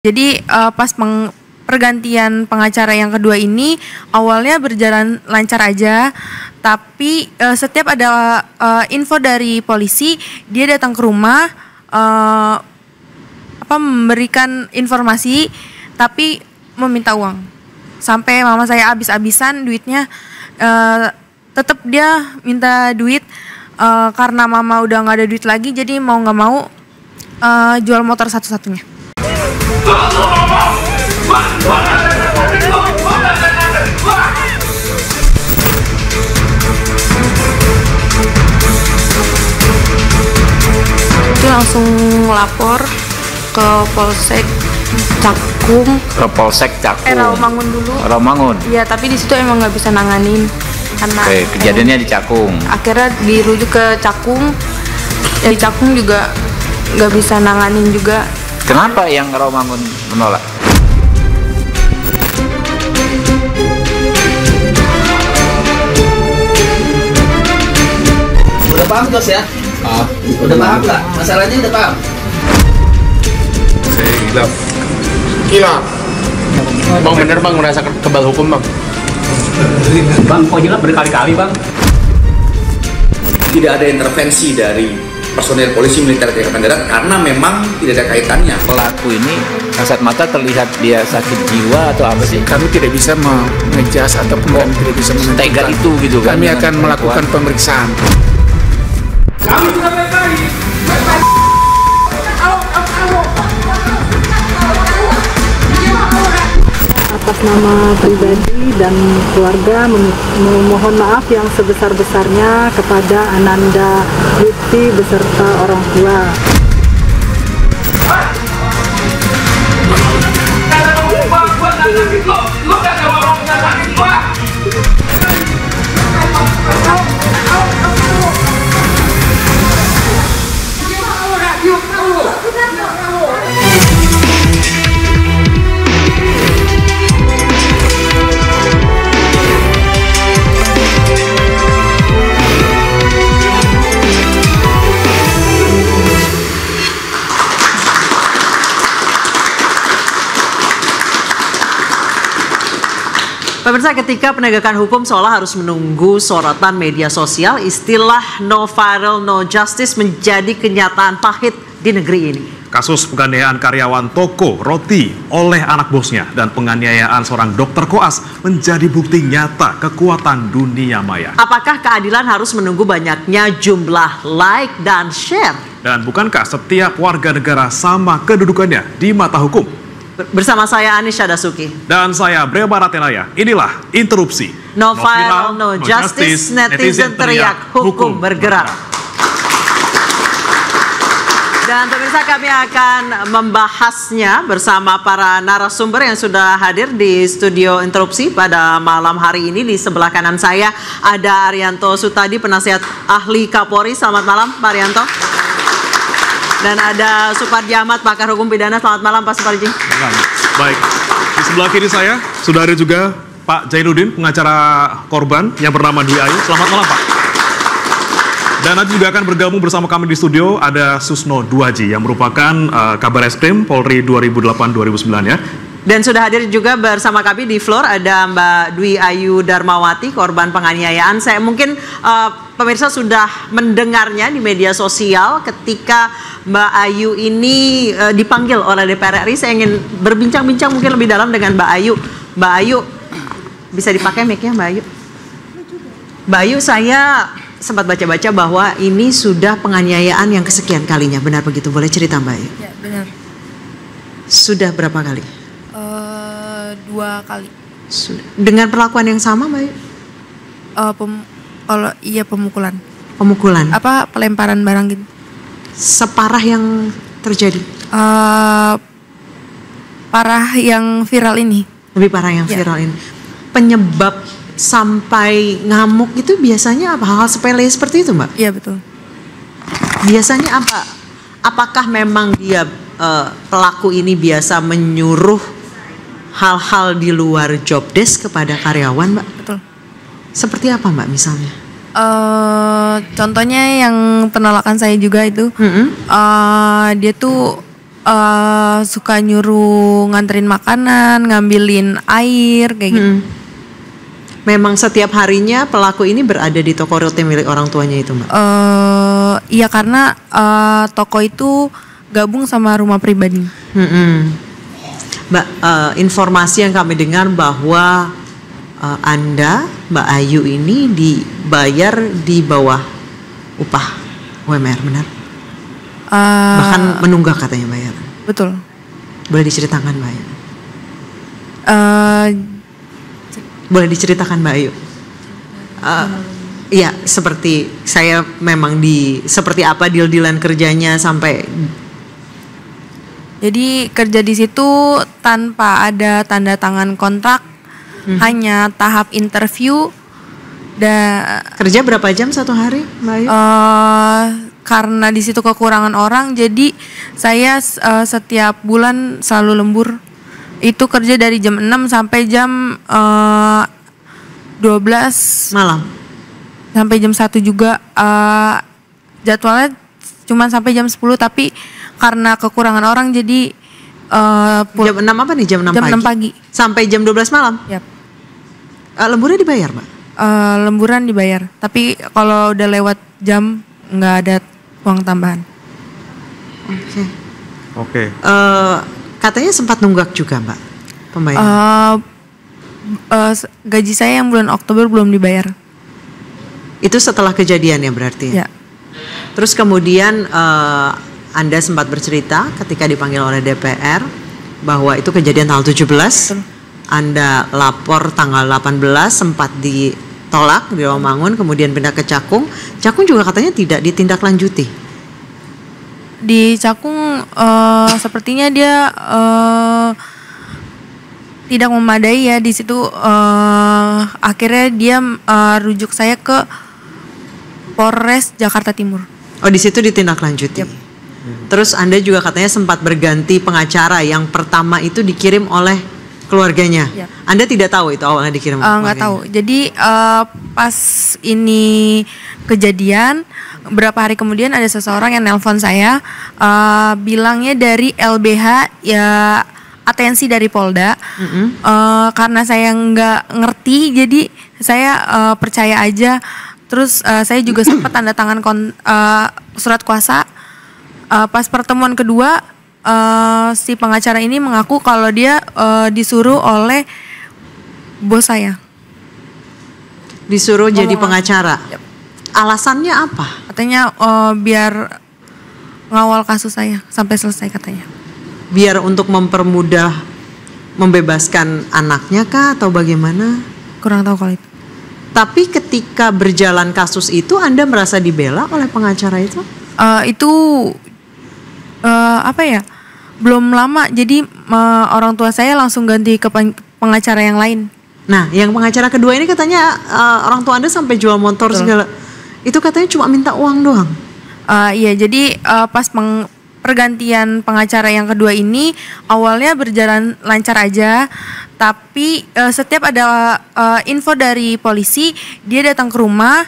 Jadi pas pergantian pengacara yang kedua ini awalnya berjalan lancar aja, tapi setiap ada info dari polisi dia datang ke rumah memberikan informasi tapi meminta uang. Sampai mama saya habis-habisan duitnya, tetap dia minta duit karena mama udah nggak ada duit lagi, jadi mau nggak mau jual motor satu-satunya. Itu langsung lapor ke Polsek Cakung. Ke Polsek Cakung. Rawamangun dulu. Rawamangun. Iya, tapi di situ emang nggak bisa nanganin karena. Oke, kejadiannya di Cakung. Akhirnya dirujuk ke Cakung. Ya, di Cakung juga nggak bisa nanganin juga. Kenapa yang Rawamangun menolak? Udah paham Tos ya? Udah paham nggak? Masalahnya udah paham? Saya hilaf. Hilaf. Bang bener bang merasa kebal hukum bang? Bang kok hilaf berkali-kali bang? Tidak ada intervensi dari personel polisi militer Angkatan Darat karena memang tidak ada kaitannya. Pelaku ini kasat mata terlihat dia sakit jiwa atau apa sih? Kami tidak bisa mengejas ataupun kami tidak bisa menentukan. Tega itu gitu kan? Kami akan melakukan pemeriksaan. Kami sudah baik-baik. Atas nama pribadi dan keluarga memohon maaf yang sebesar-besarnya kepada Ananda Lutfi beserta orang tua. Pemirsa, ketika penegakan hukum seolah harus menunggu sorotan media sosial, istilah no viral, no justice menjadi kenyataan pahit di negeri ini. Kasus penganiayaan karyawan toko roti oleh anak bosnya dan penganiayaan seorang dokter koas menjadi bukti nyata kekuatan dunia maya. Apakah keadilan harus menunggu banyaknya jumlah like dan share? Dan bukankah setiap warga negara sama kedudukannya di mata hukum? Bersama saya Anisha Dasuki. Dan saya Breba Ratenaya. Inilah Interupsi. No viral, no justice, netizen teriak, hukum bergerak. Dan pemirsa, kami akan membahasnya bersama para narasumber yang sudah hadir di studio Interupsi pada malam hari ini. Di sebelah kanan saya ada Arianto Sutadi, penasihat ahli Kapolri. Selamat malam Pak Arianto. Dan ada Suparji Ahmad, pakar hukum pidana. Selamat malam Pak Suparji. Baik, di sebelah kiri saya sudah ada juga Pak Jainuddin, pengacara korban yang bernama Dwi Ayu. Selamat malam Pak. Dan nanti juga akan bergabung bersama kami di studio ada Susno Duaji yang merupakan Kabar Eskrim Polri 2008-2009 ya. Dan sudah hadir juga bersama kami di floor ada Mbak Dwi Ayu Darmawati, korban penganiayaan. Saya mungkin pemirsa sudah mendengarnya di media sosial ketika Mbak Ayu ini dipanggil oleh DPR RI. Saya ingin berbincang-bincang mungkin lebih dalam dengan Mbak Ayu. Mbak Ayu, bisa dipakai mic-nya Mbak Ayu? Mbak Ayu, saya sempat baca-baca bahwa ini sudah penganiayaan yang kesekian kalinya. Benar begitu? Boleh cerita Mbak Ayu? Ya, benar. Sudah berapa kali? 2 kali. Dengan perlakuan yang sama Mbak Ayu? Kalau iya pemukulan. Pemukulan? Apa pelemparan barang gitu. Separah yang terjadi? Parah yang viral ini. Lebih parah yang viral ini. Penyebab sampai ngamuk itu biasanya apa? Hal-hal sepele seperti itu Mbak? Iya betul. Biasanya apa? Apakah memang dia pelaku ini biasa menyuruh hal-hal di luar job desk kepada karyawan Mbak? Betul. Seperti apa Mbak misalnya? Contohnya yang penolakan saya juga itu, dia tuh suka nyuruh nganterin makanan, ngambilin air kayak gitu. Memang setiap harinya pelaku ini berada di toko roti milik orang tuanya itu, Mbak? Iya, karena toko itu gabung sama rumah pribadi. Mbak, informasi yang kami dengar bahwa Anda, Mbak Ayu ini dibayar di bawah upah UMR, benar? Bahkan menunggak katanya bayar. Betul. Boleh diceritakan, Mbak Ayu? Boleh diceritakan, Mbak Ayu? Iya, seperti saya memang seperti apa deal-dealan kerjanya sampai. Jadi kerja di situ tanpa ada tanda tangan kontrak, hanya tahap interview. Kerja berapa jam satu hari, Mbak Ayu? Karena di situ kekurangan orang, jadi saya setiap bulan selalu lembur. Itu kerja dari jam 6 sampai jam 12 malam. Sampai jam 1 juga. Jadwalnya cuma sampai jam 10, tapi karena kekurangan orang jadi jam 6 apa nih? Jam 6 jam pagi? 6 pagi. Sampai jam 12 malam? Yap. Lemburnya dibayar, Mbak? Lemburan dibayar, tapi kalau udah lewat jam nggak ada uang tambahan. Oke. Katanya sempat nunggak juga, Mbak, pembayaran? Gaji saya yang bulan Oktober belum dibayar. Itu setelah kejadian ya berarti? Ya. Terus kemudian Anda sempat bercerita ketika dipanggil oleh DPR bahwa itu kejadian tanggal 17. Betul. Anda lapor tanggal 18, sempat ditolak di Rawamangun, kemudian pindah ke Cakung. Cakung juga katanya tidak ditindaklanjuti. Di Cakung sepertinya dia tidak memadai ya di situ. Akhirnya dia rujuk saya ke Polres Jakarta Timur. Oh, di situ ditindaklanjuti. Yep. Terus Anda juga katanya sempat berganti pengacara. Yang pertama itu dikirim oleh keluarganya. Yep. Anda tidak tahu itu awalnya dikirim? Nggak tahu. Jadi pas ini kejadian, beberapa hari kemudian ada seseorang yang nelpon saya, bilangnya dari LBH ya, atensi dari Polda. Karena saya nggak ngerti, jadi saya percaya aja. Terus saya juga sempat tanda tangan surat kuasa. Pas pertemuan kedua, si pengacara ini mengaku kalau dia disuruh oleh bos saya. Disuruh jadi pengacara? Yep. Alasannya apa? Katanya biar ngawal kasus saya sampai selesai katanya. Biar untuk mempermudah membebaskan anaknya kah atau bagaimana? Kurang tahu kalau itu. Tapi ketika berjalan kasus itu Anda merasa dibela oleh pengacara itu? Itu apa ya? Belum lama, jadi orang tua saya langsung ganti ke pengacara yang lain. Nah, yang pengacara kedua ini katanya orang tua Anda sampai jual motor segala. Itu katanya cuma minta uang doang. Iya, jadi pas pergantian pengacara yang kedua ini awalnya berjalan lancar aja, tapi setiap ada info dari polisi, dia datang ke rumah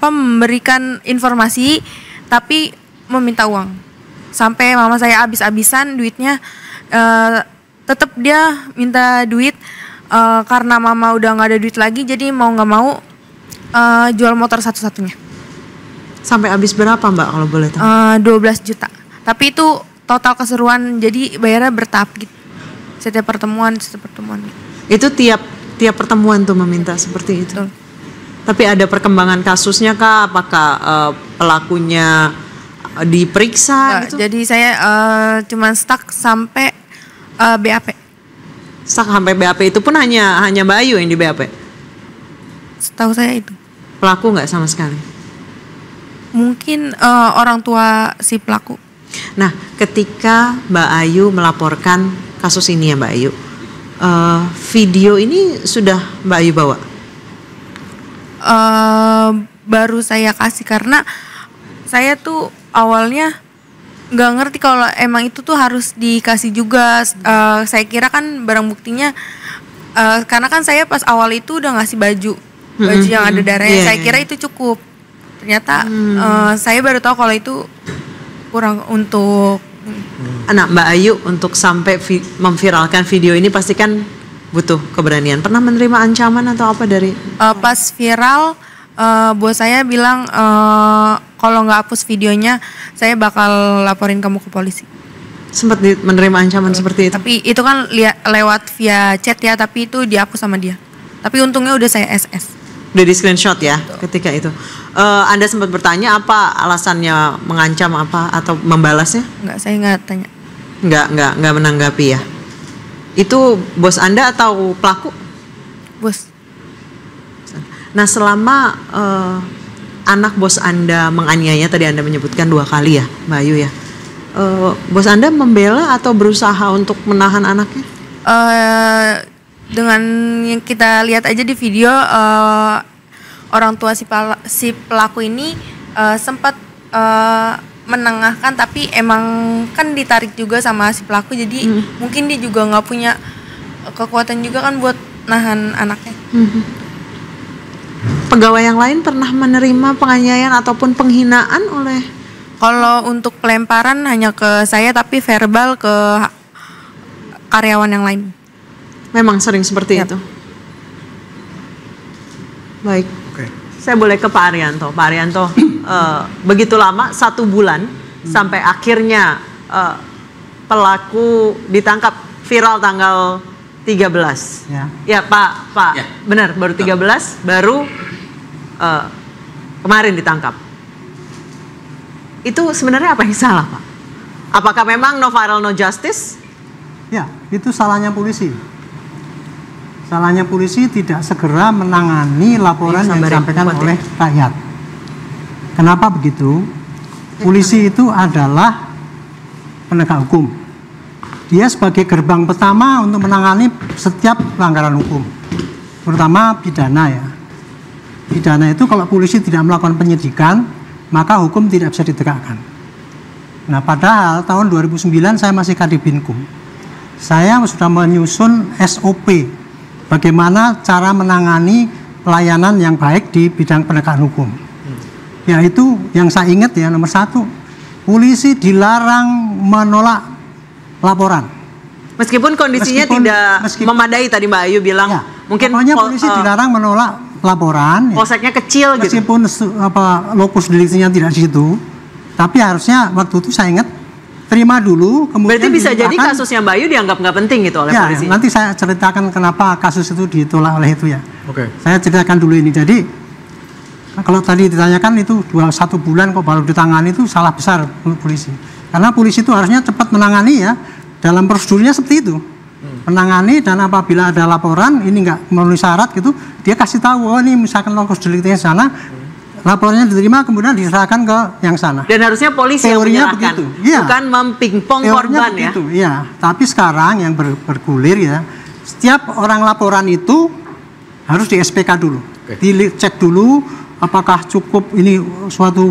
memberikan informasi, tapi meminta uang. Sampai mama saya habis-habisan duitnya, tetap dia minta duit karena mama udah nggak ada duit lagi, jadi mau nggak mau jual motor satu-satunya. Sampai habis berapa, Mbak, kalau boleh tahu? 12 juta. Tapi itu total keseruan, jadi bayarnya bertahap gitu. Setiap pertemuan. Itu tiap pertemuan tuh meminta seperti itu. Betul. Tapi ada perkembangan kasusnya kah? Apakah pelakunya diperiksa gitu? Jadi saya cuma stuck sampai BAP. Stuck sampai BAP itu pun hanya Mbak Ayu yang di BAP? Setahu saya itu. Pelaku nggak sama sekali? Mungkin orang tua si pelaku. Nah, ketika Mbak Ayu melaporkan kasus ini ya Mbak Ayu, video ini sudah Mbak Ayu bawa? Baru saya kasih karena saya tuh awalnya nggak ngerti kalau emang itu tuh harus dikasih juga. Saya kira kan barang buktinya, karena kan saya pas awal itu udah ngasih baju yang ada darahnya. Saya kira itu cukup. Ternyata saya baru tahu kalau itu kurang untuk. Anak Mbak Ayu untuk sampai memviralkan video ini pasti kan butuh keberanian. Pernah menerima ancaman atau apa dari? Pas viral, bos saya bilang kalau nggak hapus videonya, saya bakal laporin kamu ke polisi. Sempat menerima ancaman seperti itu? Tapi itu kan lewat via chat ya, tapi itu dihapus sama dia. Tapi untungnya udah saya SS. Udah di screenshot ya ketika itu. Anda sempat bertanya apa alasannya mengancam apa atau membalasnya? Enggak, saya nggak tanya. Nggak menanggapi ya. Itu bos Anda atau pelaku? Bos. Nah selama anak bos Anda menganiaya, tadi Anda menyebutkan 2 kali ya Mbak Ayu ya. Bos Anda membela atau berusaha untuk menahan anaknya? Dengan yang kita lihat aja di video, orang tua si pelaku ini sempat menengahkan, tapi emang kan ditarik juga sama si pelaku, jadi mungkin dia juga nggak punya kekuatan juga kan buat nahan anaknya. Pegawai yang lain pernah menerima penganiayaan ataupun penghinaan oleh? Kalau untuk pelemparan hanya ke saya, tapi verbal ke karyawan yang lain. Memang sering seperti itu. Baik. Oke. Saya boleh ke Pak Arianto. Pak Arianto, begitu lama 1 bulan sampai akhirnya pelaku ditangkap, viral tanggal 13. Ya Pak. Ya. Benar, baru 13, baru kemarin ditangkap. Itu sebenarnya apa yang salah, Pak? Apakah memang no viral no justice? Ya, itu salahnya polisi. Salahnya polisi tidak segera menangani laporan yang disampaikan oleh rakyat. Kenapa begitu? Polisi itu adalah penegak hukum. Dia sebagai gerbang pertama untuk menangani setiap pelanggaran hukum, terutama pidana ya. Pidana itu kalau polisi tidak melakukan penyidikan, maka hukum tidak bisa ditegakkan. Nah, padahal tahun 2009 saya masih Kadipinkum. Saya sudah menyusun SOP bagaimana cara menangani pelayanan yang baik di bidang penegakan hukum. Yaitu yang saya ingat ya, nomor 1, polisi dilarang menolak laporan. Meskipun kondisinya tidak memadai, tadi Mbak Ayu bilang ya, mungkin polisi dilarang menolak laporan. Polseknya kecil meskipun gitu. Meskipun lokus deliktinya tidak di situ, tapi harusnya waktu itu saya ingat terima dulu, kemudian berarti bisa jadi kasusnya Mbak Ayu dianggap nggak penting gitu oleh polisi. Ya, nanti saya ceritakan kenapa kasus itu ditolak oleh itu ya. Oke. Saya ceritakan dulu ini. Jadi kalau tadi ditanyakan itu 1 bulan kok baru ditangani, itu salah besar untuk polisi. Karena polisi itu harusnya cepat menangani ya, dalam prosedurnya seperti itu. Menangani, dan apabila ada laporan ini nggak memenuhi syarat gitu, dia kasih tahu, oh ini misalkan lokus deliktinya sana, laporannya diterima kemudian diserahkan ke yang sana. Dan harusnya polisi teorinya yang menyerahkan, ya, bukan mempingpong korban ya. Ya, tapi sekarang yang bergulir ya, setiap orang laporan itu harus di SPK dulu, dicek dulu apakah cukup ini suatu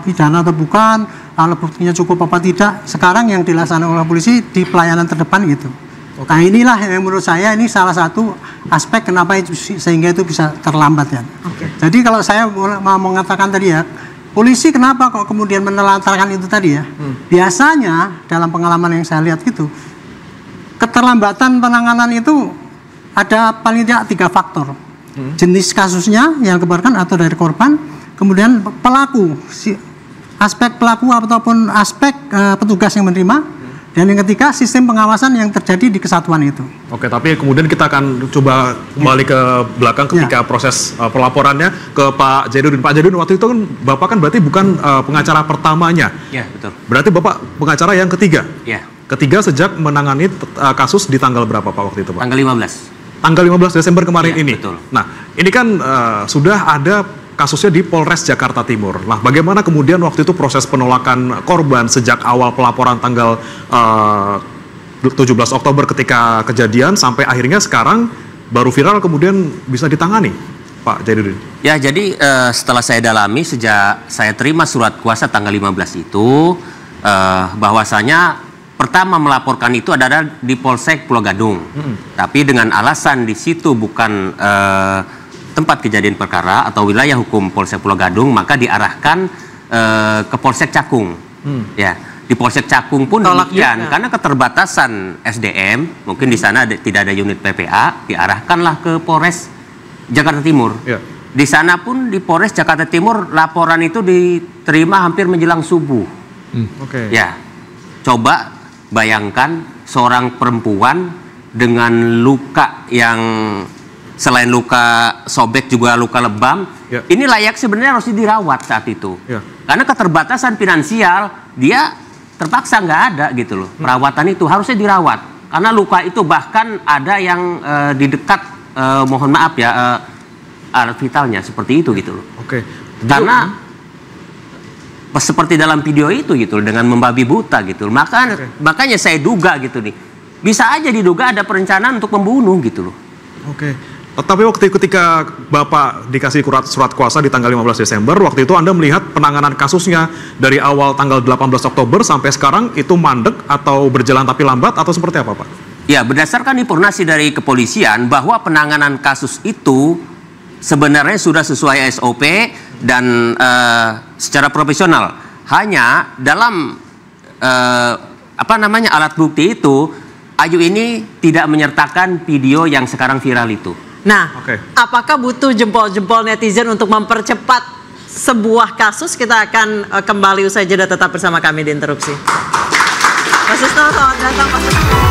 pidana atau bukan, alat buktinya cukup apa tidak. Sekarang yang dilaksanakan oleh polisi di pelayanan terdepan gitu. Nah inilah yang menurut saya ini salah satu aspek kenapa itu sehingga itu bisa terlambat ya. Jadi kalau saya mau mengatakan tadi ya, polisi kenapa kok kemudian menelantarkan itu tadi ya? Biasanya dalam pengalaman yang saya lihat itu, keterlambatan penanganan itu ada paling tidak 3 faktor. Jenis kasusnya yang dilaporkan atau dari korban, kemudian pelaku, aspek pelaku ataupun aspek petugas yang menerima, dan yang ketiga sistem pengawasan yang terjadi di kesatuan itu. Oke, tapi kemudian kita akan coba kembali ke belakang ketika proses pelaporannya ke Pak Jainuddin. Pak Jainuddin, waktu itu kan Bapak kan berarti bukan pengacara pertamanya. Ya, betul. Berarti Bapak pengacara yang ketiga? Ya. Ketiga sejak menangani kasus di tanggal berapa Pak waktu itu Pak? Tanggal 15. Tanggal 15 Desember kemarin Ya, ini? Betul. Nah, ini kan sudah ada kasusnya di Polres Jakarta Timur. Nah, bagaimana kemudian waktu itu proses penolakan korban sejak awal pelaporan tanggal 17 Oktober ketika kejadian sampai akhirnya sekarang baru viral kemudian bisa ditangani, Pak Jainuddin? Ya, jadi setelah saya dalami sejak saya terima surat kuasa tanggal 15 itu, bahwasanya pertama melaporkan itu adalah di Polsek Pulau Gadung. Tapi dengan alasan di situ bukan tempat kejadian perkara atau wilayah hukum Polsek Pulau Gadung, maka diarahkan ke Polsek Cakung. Ya, di Polsek Cakung pun Tolak demikian, juga. karena keterbatasan SDM, mungkin di sana tidak ada unit PPA, diarahkanlah ke Polres Jakarta Timur. Ya. Di sana pun di Polres Jakarta Timur laporan itu diterima hampir menjelang subuh. Oke. Ya, coba bayangkan seorang perempuan dengan luka yang selain luka sobek juga luka lebam. Ya. Ini layak sebenarnya harus dirawat saat itu. Ya. Karena keterbatasan finansial, dia terpaksa nggak ada gitu loh. Perawatan itu harusnya dirawat. Karena luka itu bahkan ada yang di dekat, mohon maaf ya, alat vitalnya seperti itu gitu loh. Oke. Karena seperti dalam video itu gitu loh, dengan membabi buta gitu loh. Makanya saya duga gitu nih, bisa aja diduga ada perencanaan untuk membunuh gitu loh. Oke. Tapi ketika Bapak dikasih surat kuasa di tanggal 15 Desember, waktu itu Anda melihat penanganan kasusnya dari awal tanggal 18 Oktober sampai sekarang itu mandek atau berjalan tapi lambat atau seperti apa, Pak? Ya, berdasarkan informasi dari kepolisian bahwa penanganan kasus itu sebenarnya sudah sesuai SOP dan secara profesional. Hanya dalam alat bukti itu, Ayu ini tidak menyertakan video yang sekarang viral itu. Nah, apakah butuh jempol-jempol netizen untuk mempercepat sebuah kasus? Kita akan kembali usai jeda, tetap bersama kami di Interupsi. Mas Isno, selamat datang Mas Isno.